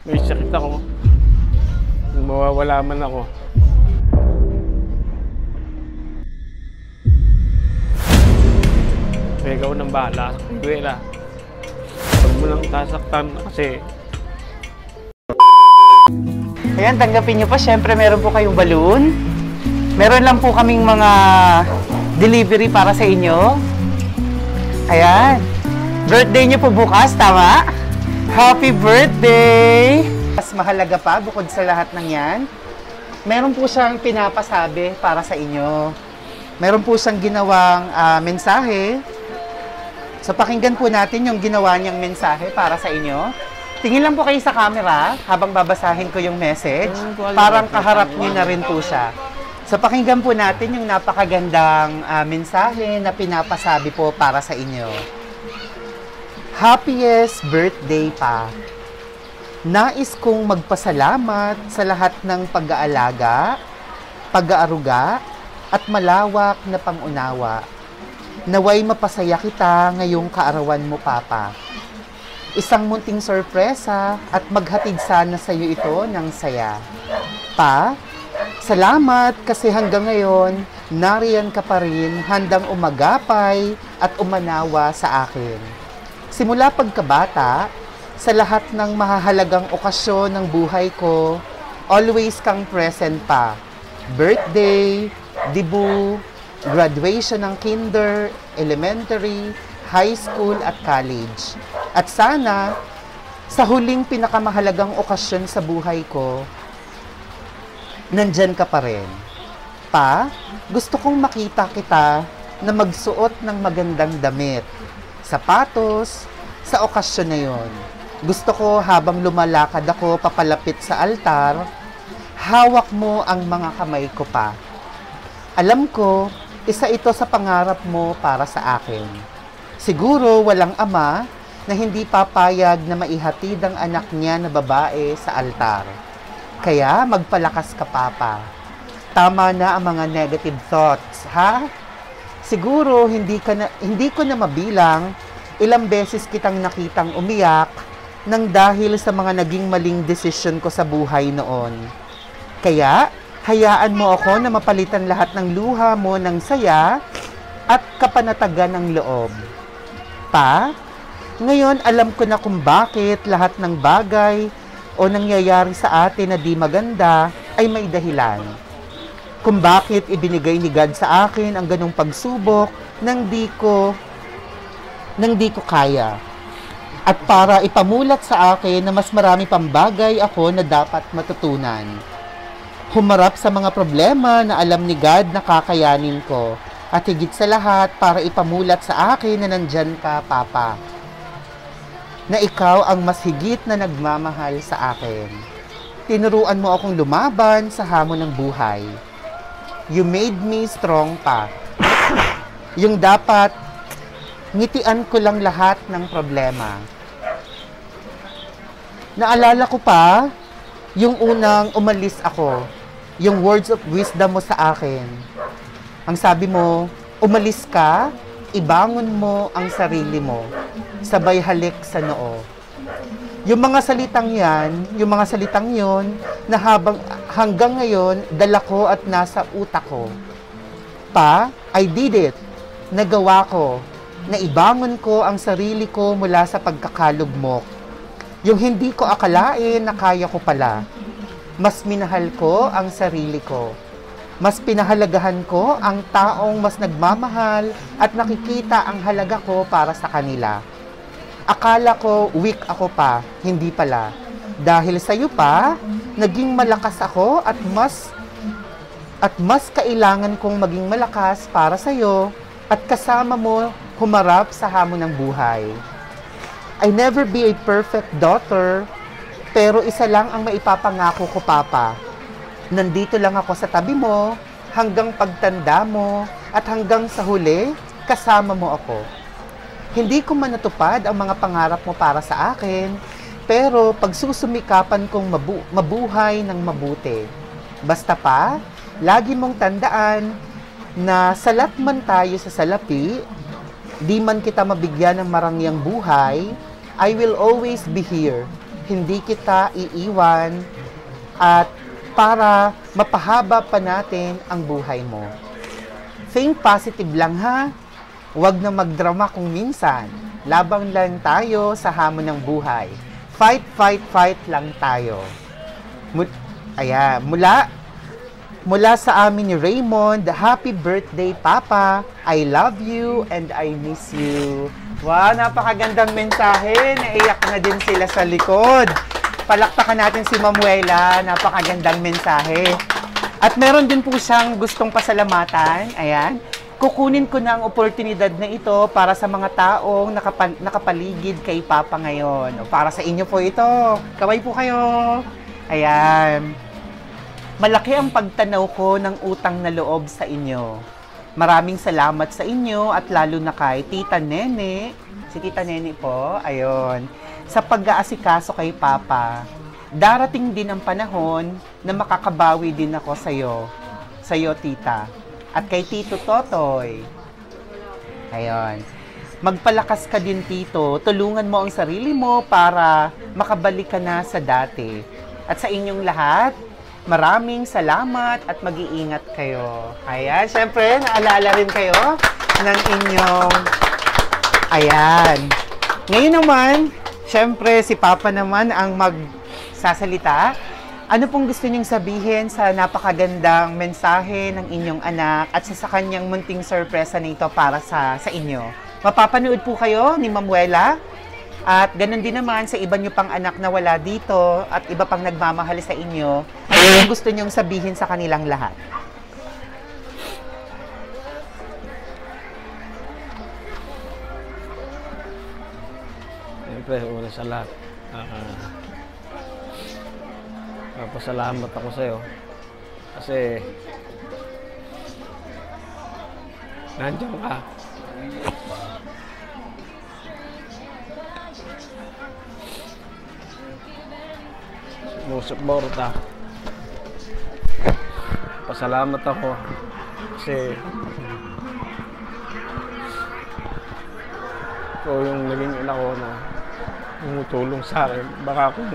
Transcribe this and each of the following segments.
May sakit ako. Mawawala man ako. Kaya ikaw nang bahala sa Kayuela. Huwag mo nang sasaktan kasi... Ayan, tanggapin nyo po. Siyempre, meron po kayong balloon. Meron lang po kaming mga delivery para sa inyo. Ayan. Birthday nyo po bukas, tama? Happy birthday! Mas mahalaga pa, bukod sa lahat ng yan, meron po siyang pinapasabi para sa inyo. Meron po siyang ginawang mensahe. So, pakinggan po natin yung ginawa niyang mensahe para sa inyo. Tingin lang po kayo sa camera habang babasahin ko yung message. Parang kaharap niyo na rin po siya. So, pakinggan po natin yung napakagandang mensahe na pinapasabi po para sa inyo. Happiest birthday pa! Nais kong magpasalamat sa lahat ng pag-aalaga, pag-aaruga, at malawak na pangunawa. Naway mapasaya kita ngayong kaarawan mo, Papa. Isang munting sorpresa at maghatid sana sa iyo ito ng saya. Pa, salamat kasi hanggang ngayon, nariyan ka pa rin handang umagapay at umanawa sa akin. Simula pagkabata, sa lahat ng mahahalagang okasyon ng buhay ko, always kang present pa. Birthday, debut, graduation ng kinder, elementary, high school at college. At sana, sa huling pinakamahalagang okasyon sa buhay ko, nandyan ka pa rin. Pa, gusto kong makita kita na magsuot ng magandang damit, sapatos, sa okasyon na yon. Gusto ko habang lumalakad ako papalapit sa altar, hawak mo ang mga kamay ko pa. Alam ko, isa ito sa pangarap mo para sa akin. Siguro walang ama na hindi papayag na maihatid ang anak niya na babae sa altar. Kaya magpalakas ka, Papa. Tama na ang mga negative thoughts, ha? Siguro hindi ko na mabilang ilang beses kitang nakitang umiyak nang dahil sa mga naging maling desisyon ko sa buhay noon. Kaya, hayaan mo ako na mapalitan lahat ng luha mo ng saya at kapanatagan ng loob. Pa, ngayon alam ko na kung bakit lahat ng bagay o nangyayari sa atin na di maganda ay may dahilan. Kung bakit ibinigay ni God sa akin ang ganong pagsubok nang di ko kaya. At para ipamulat sa akin na mas marami pang bagay ako na dapat matutunan. Humarap sa mga problema na alam ni God na kakayanin ko. At higit sa lahat para ipamulat sa akin na nandyan ka, Papa. Na ikaw ang mas higit na nagmamahal sa akin. Tinuruan mo akong lumaban sa hamon ng buhay. You made me strong, Pa. Yung dapat, ngitian ko lang lahat ng problema. Naalala ko pa, yung unang umalis ako, yung words of wisdom mo sa akin. Ang sabi mo, umalis ka, ibangon mo ang sarili mo, sabay halik sa noo. Yung mga salitang yon, na hanggang ngayon, dala ko at nasa utak ko. Pa, I did it. Nagawa ko. Naibangon ko ang sarili ko mula sa pagkakalugmok. Yung hindi ko akalain na kaya ko pala. Mas minahal ko ang sarili ko. Mas pinahalagahan ko ang taong mas nagmamahal at nakikita ang halaga ko para sa kanila. Akala ko weak ako pa, hindi pala. Dahil sa iyo pa, naging malakas ako at mas kailangan kong maging malakas para sa iyo at kasama mo humarap sa hamon ng buhay. I never be a perfect daughter, pero isa lang ang maipapangako ko, Papa. Nandito lang ako sa tabi mo, hanggang pagtanda mo, at hanggang sa huli, kasama mo ako. Hindi ko man natupad ang mga pangarap mo para sa akin, pero pagsusumikapan kong mabuhay ng mabuti. Basta pa, lagi mong tandaan na salat man tayo sa salapi, di man kita mabigyan ng marangyang buhay, I will always be here. hindi kita iiwan at para mapahaba pa natin ang buhay mo. Think positive lang ha. Huwag na magdrama kung minsan. Labang lang tayo sa hamon ng buhay. Fight, fight, fight lang tayo. Ayan, mula sa amin ni Raymond, happy birthday, Papa. I love you and I miss you. Wow, napakagandang mensahe. Naiyak na din sila sa likod. Palakpakan natin si Mamuela. Napakagandang mensahe. At meron din po siyang gustong pasalamatan. Ayan. Kukunin ko na ang oportunidad na ito para sa mga taong nakapaligid kay Papa ngayon. O, para sa inyo po ito. Kaway po kayo. Ayan. Malaki ang pagtanaw ko ng utang na loob sa inyo. Maraming salamat sa inyo at lalo na kay Tita Nene. Si Tita Nene po, ayun. Sa pag-aasikaso kay Papa, darating din ang panahon na makakabawi din ako sa'yo. Sa'yo, Tita. At kay Tito Totoy. Ayun. Magpalakas ka din, Tito. Tulungan mo ang sarili mo para makabalik ka na sa dati. At sa inyong lahat, maraming salamat at mag-iingat kayo. Ayan, syempre, naalala rin kayo ng inyong... Ayan. Ngayon naman, syempre, si Papa naman ang magsasalita. Ano pong gusto niyong sabihin sa napakagandang mensahe ng inyong anak at sa kanyang munting sorpresa nito para sa inyo? Mapapanood po kayo ni Mamuela at ganun din naman sa iba niyo pang anak na wala dito at iba pang nagmamahal sa inyo. Ano yung gusto niyong sabihin sa kanilang lahat? Siyempre, una sa lahat, pasalamat ako sa'yo kasi nandiyan ka. Sumusuporta. Pasalamat ako kasi ikaw yung naging ina ko na tumutulong sa akin. Baka kung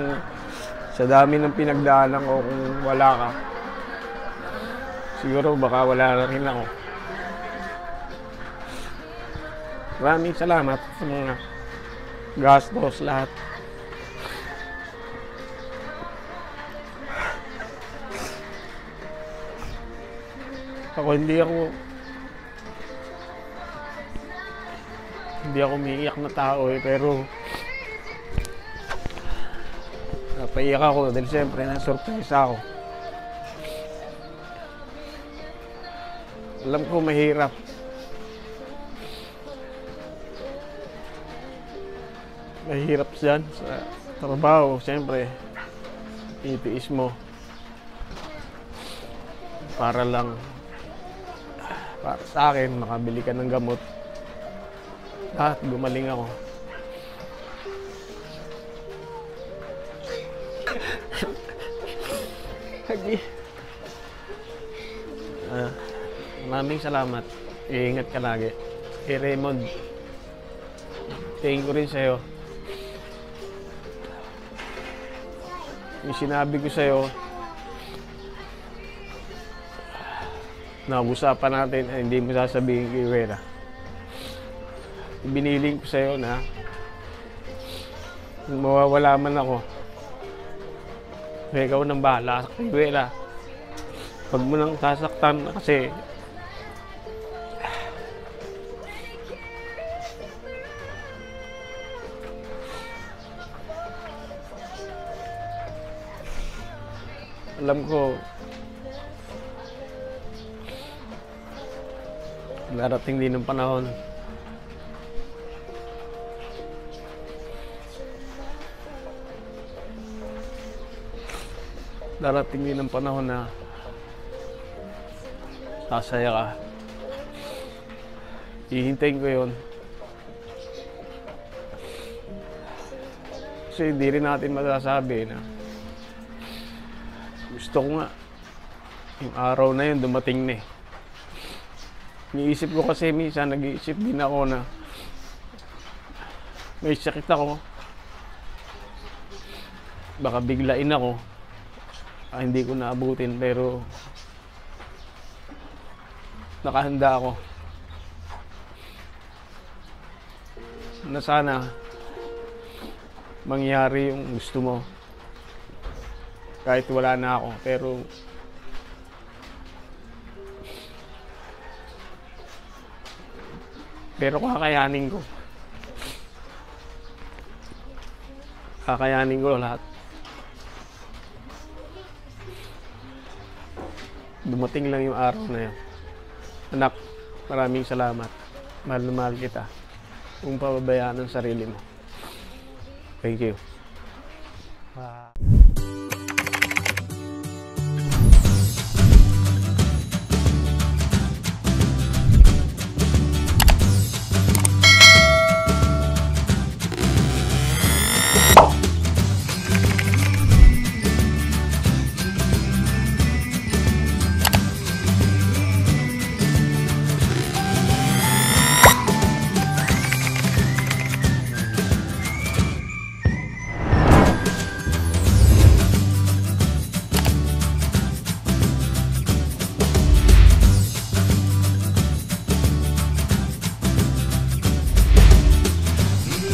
sa dami ng pinagdaanan ko, kung wala ka, siguro baka wala na rin ako. Maraming salamat sa mga gastos, lahat. Ako hindi ako umiiyak na tao pero napaiyak ako dahil siyempre na-surprise ako. Alam ko mahirap. Mahirap dyan sa trabaho, siyempre itiis mo para sa akin makabili ka ng gamot at gumaling ako. Maraming salamat. Iingat ka lagi. Raymond, tingin ko rin sa'yo. Yung sinabi ko sa'yo, nag-usapan natin ay hindi mo sasabihin kay Wera. Biniling ko sa'yo na kung mawawala man ako, ikaw nang bahala kay Wera. Huwag mo nang sasaktan kasi alam ko darating din ng panahon na sasaya ka. Hihintayin ko yun. Kasi hindi rin natin masasabi na gusto ko nga yung araw na yun dumating na eh. Niisip ko kasi minsan, nag-iisip din ako na may sakit ako. baka biglain ako. Hindi ko naabutin, pero nakahanda ako na sana mangyari yung gusto mo kahit wala na ako, pero kakayanin ko lahat. Dumating lang yung araw na yun. Anak, maraming salamat. Mahal na mahal kita. Kung pababayaan ang sarili mo. Thank you. Wow.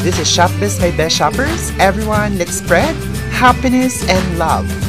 This is Shop Biz by Best Shoppers. Everyone, let's spread happiness and love.